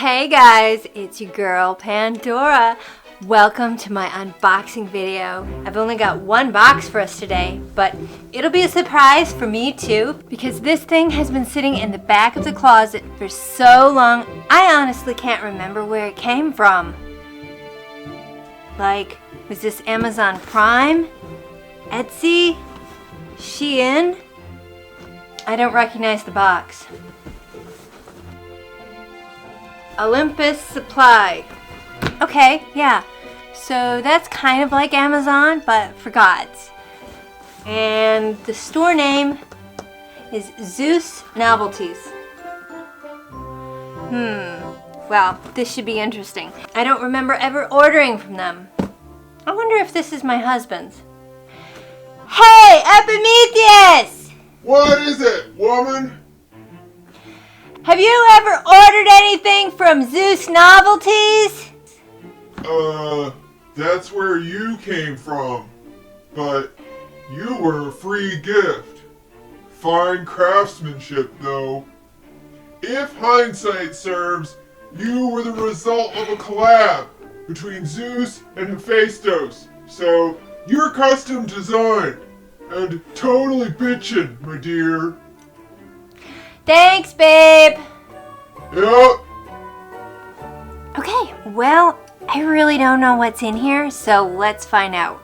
Hey guys, it's your girl Pandora. Welcome to my unboxing video. I've only got one box for us today, but it'll be a surprise for me too, because this thing has been sitting in the back of the closet for so long, I honestly can't remember where it came from. Like, was this Amazon Prime? Etsy? Shein? I don't recognize the box. Olympus Supply. Okay, yeah. So that's kind of like Amazon, but for gods. And the store name is Zeus Novelties. Well, this should be interesting. I don't remember ever ordering from them. I wonder if this is my husband's. Hey, Epimetheus! What is it, woman? Have you ever ordered anything from Zeus Novelties? That's where you came from. But you were a free gift. Fine craftsmanship, though. If hindsight serves, you were the result of a collab between Zeus and Hephaestus. So, you're custom designed. And totally bitchin', my dear. Thanks, babe. Yep. Okay, well, I really don't know what's in here, so let's find out.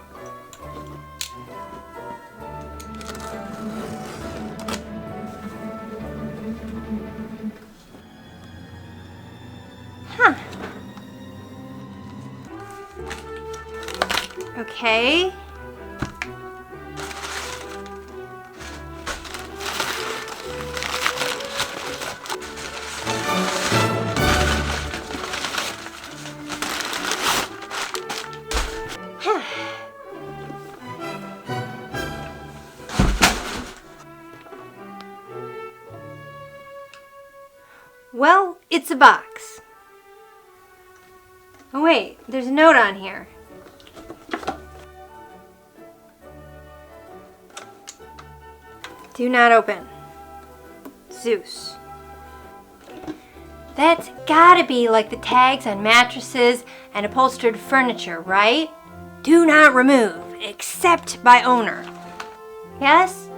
Huh. Okay. Well, it's a box. Oh wait, there's a note on here. Do not open. Zeus. That's gotta be like the tags on mattresses and upholstered furniture, right? Do not remove, except by owner. Yes?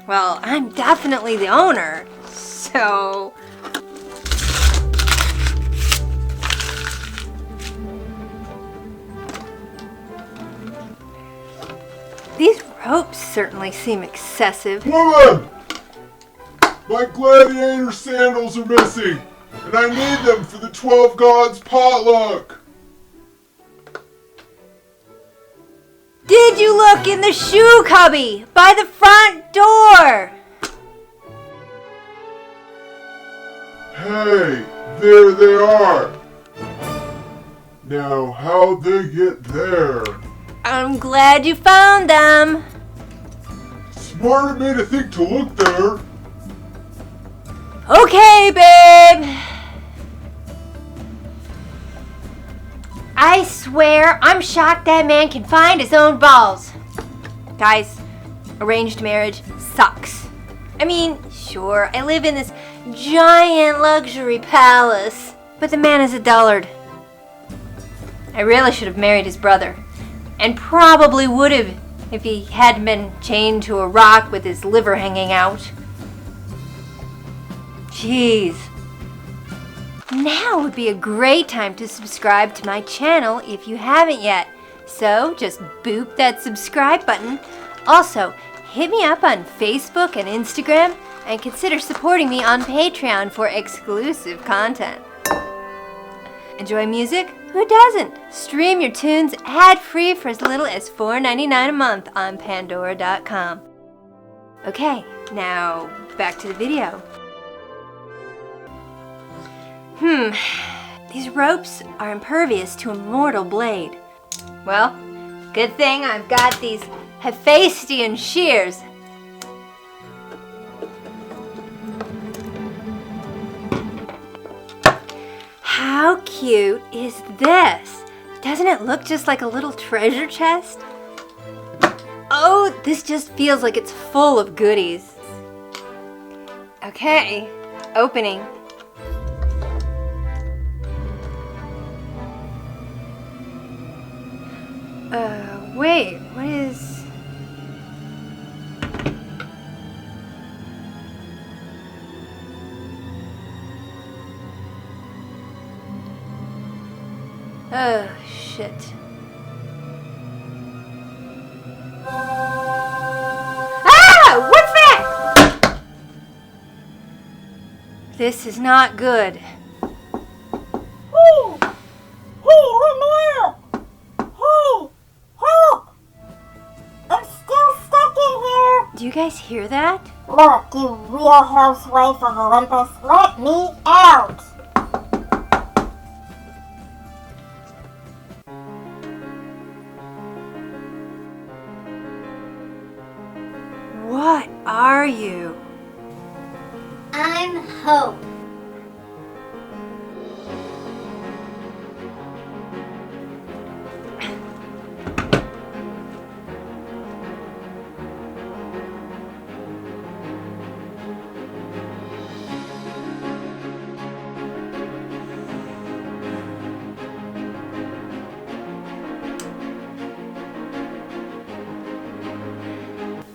Well, I'm definitely the owner, so... These ropes certainly seem excessive. Woman! My gladiator sandals are missing, and I need them for the 12 gods potluck. Did you look in the shoe cubby by the front door? Hey, there they are. Now, how'd they get there? I'm glad you found them. Smart of me to think to look there. Okay, babe. I swear, I'm shocked that man can find his own balls. Guys, arranged marriage sucks. I mean, sure, I live in this giant luxury palace, but the man is a dullard. I really should have married his brother, and probably would have if he hadn't been chained to a rock with his liver hanging out. Jeez. Now would be a great time to subscribe to my channel if you haven't yet. So just boop that subscribe button. Also, hit me up on Facebook and Instagram, and consider supporting me on Patreon for exclusive content. Enjoy music? Who doesn't? Stream your tunes ad-free for as little as $4.99 a month on Pandora.com. Okay, now back to the video. These ropes are impervious to a mortal blade. Well, good thing I've got these Hephaestian shears. How cute is this? Doesn't it look just like a little treasure chest? Oh, this just feels like it's full of goodies. Okay, opening. Wait, what is... Oh, shit. Ah! What's that? This is not good. Hey! Hey, Habanera! Hey! Help! I'm still stuck in here! Do you guys hear that? Look, you real housewife of Olympus, let me out! What are you? I'm Hope.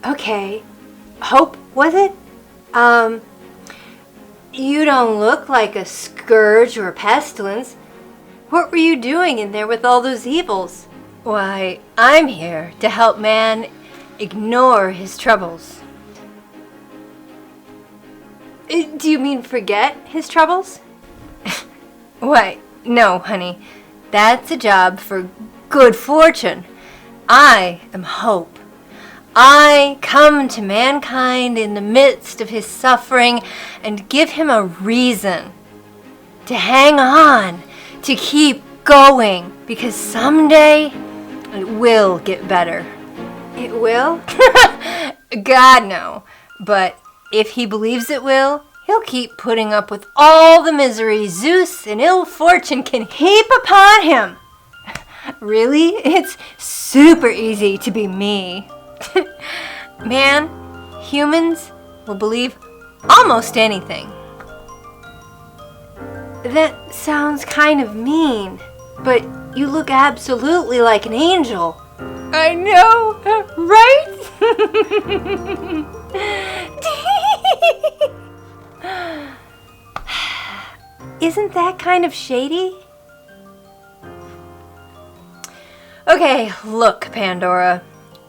Okay. Hope, was it? You don't look like a scourge or a pestilence. What were you doing in there with all those evils? Why, I'm here to help man ignore his troubles. Do you mean forget his troubles? Why, no, honey. That's a job for good fortune. I am Hope. I come to mankind in the midst of his suffering and give him a reason to hang on, to keep going, because someday it will get better. It will? God, no. But if he believes it will, he'll keep putting up with all the misery Zeus and ill fortune can heap upon him. Really? It's super easy to be me. Man, humans will believe almost anything. That sounds kind of mean, but you look absolutely like an angel. I know, right? Isn't that kind of shady? Okay, look, Pandora.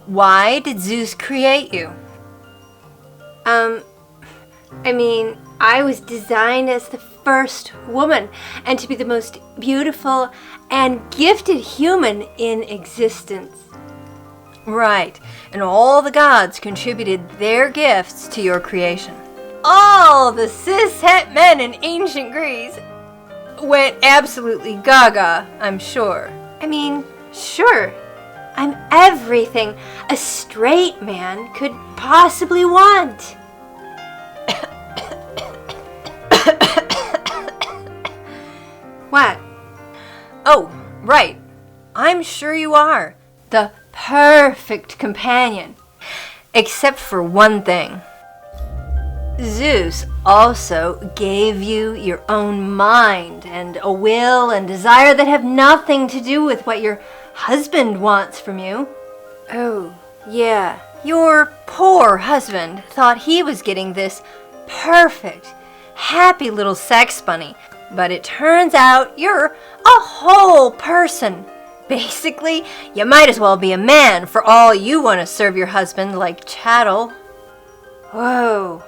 Why did Zeus create you? I was designed as the first woman and to be the most beautiful and gifted human in existence. Right, and all the gods contributed their gifts to your creation. All the cis-het men in ancient Greece went absolutely gaga, I'm sure. Sure. I'm everything a straight man could possibly want. What? Oh, right. I'm sure you are. The perfect companion. Except for one thing. Zeus also gave you your own mind and a will and desire that have nothing to do with what your husband wants from you. Oh, yeah. Your poor husband thought he was getting this perfect, happy little sex bunny, but it turns out you're a whole person. Basically, you might as well be a man for all you want to serve your husband like chattel. Whoa,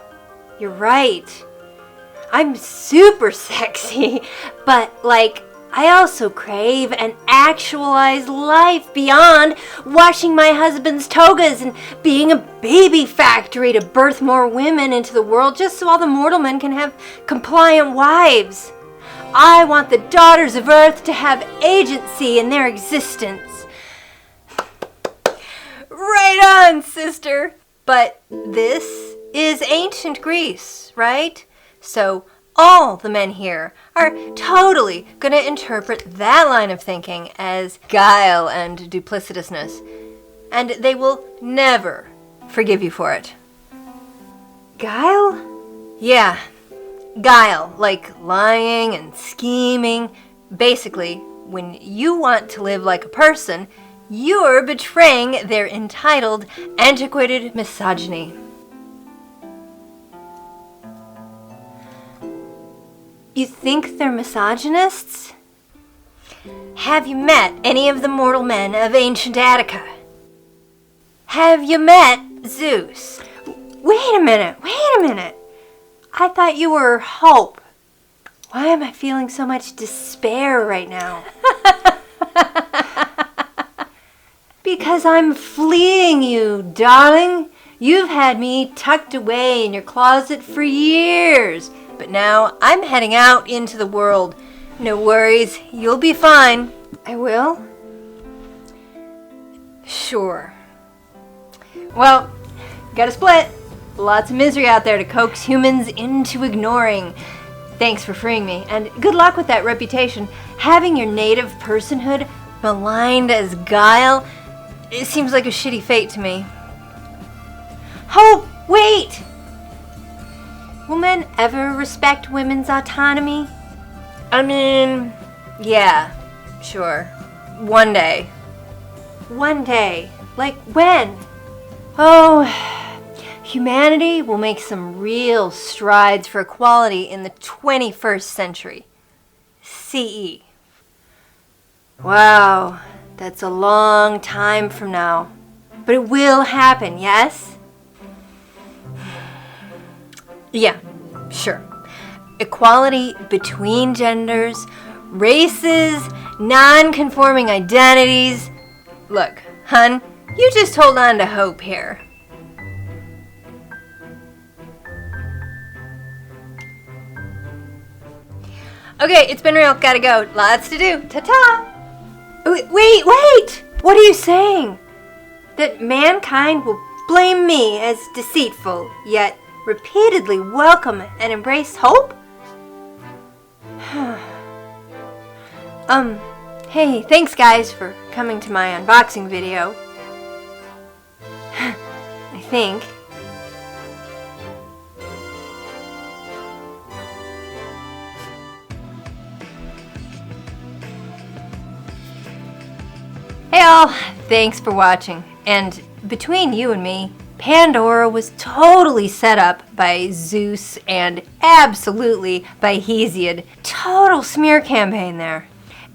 you're right. I'm super sexy, but I also crave an actualized life beyond washing my husband's togas and being a baby factory to birth more women into the world just so all the mortal men can have compliant wives. I want the daughters of Earth to have agency in their existence. Right on, sister. But this is ancient Greece, right? So all the men here are totally going to interpret that line of thinking as guile and duplicitousness, and they will never forgive you for it. Guile? Yeah, guile, like lying and scheming. Basically, when you want to live like a person, You're betraying their entitled, antiquated misogyny. You think they're misogynists? Have you met any of the mortal men of ancient Attica? Have you met Zeus? Wait a minute. I thought you were Hope. Why am I feeling so much despair right now? Because I'm fleeing you, darling. You've had me tucked away in your closet for years. But now I'm heading out into the world. No worries, you'll be fine. I will? Sure. Well, gotta split. Lots of misery out there to coax humans into ignoring. Thanks for freeing me, and good luck with that reputation. Having your native personhood maligned as guile, it seems like a shitty fate to me. Hope, wait! Will men ever respect women's autonomy? I mean, yeah, sure. One day. One day? Like when? Oh, humanity will make some real strides for equality in the 21st century. CE. Wow, that's a long time from now. But it will happen, yes? Yeah, sure. Equality between genders, races, non-conforming identities. Look, hun, you just hold on to hope here. Okay, it's been real. Gotta go. Lots to do. Ta-ta! Wait! What are you saying? That mankind will blame me as deceitful, yet repeatedly welcome and embrace hope? Hey, thanks guys for coming to my unboxing video. I think. Hey all, thanks for watching. And between you and me, Pandora was totally set up by Zeus and absolutely by Hesiod. Total smear campaign there.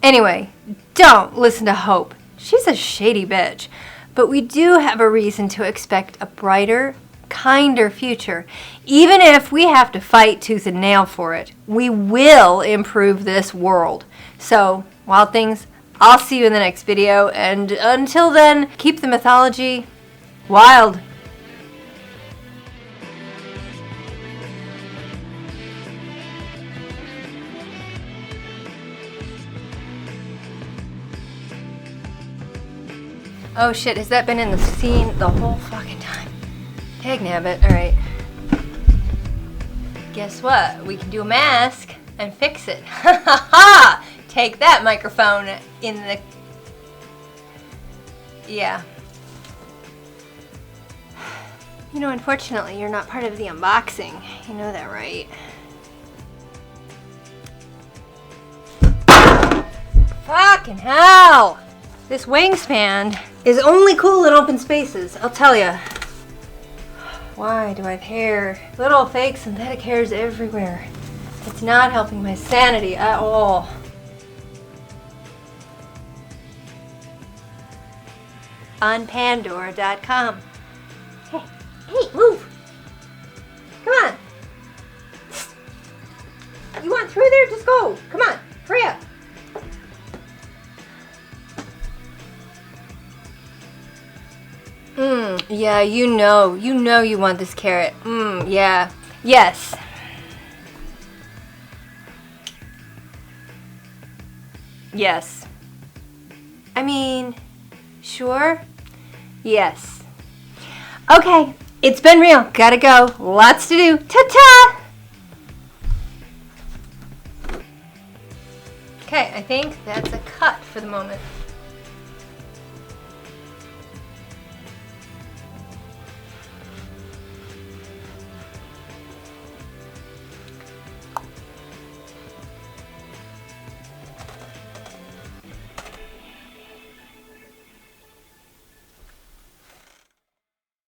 Anyway, don't listen to Hope. She's a shady bitch. But we do have a reason to expect a brighter, kinder future. Even if we have to fight tooth and nail for it, we will improve this world. So, Wild Things, I'll see you in the next video, and until then, keep the mythology wild. Oh shit, has that been in the scene the whole fucking time? Dagnabbit, alright. Guess what? We can do a mask and fix it. Ha ha ha! Take that, microphone in the... Yeah. You know, unfortunately, you're not part of the unboxing. You know that, right? Fucking hell! This wingspan is only cool in open spaces, I'll tell ya. Why do I have hair? Little fake synthetic hairs everywhere. It's not helping my sanity at all. On Pandora.com. Hey, move! Come on! You want through there? Just go! Come on, hurry up! Yeah, you know you want this carrot. Yeah. Yes. Yes. I mean, sure? Yes. Okay, it's been real. Gotta go. Lots to do. Ta-ta! Okay, I think that's a cut for the moment.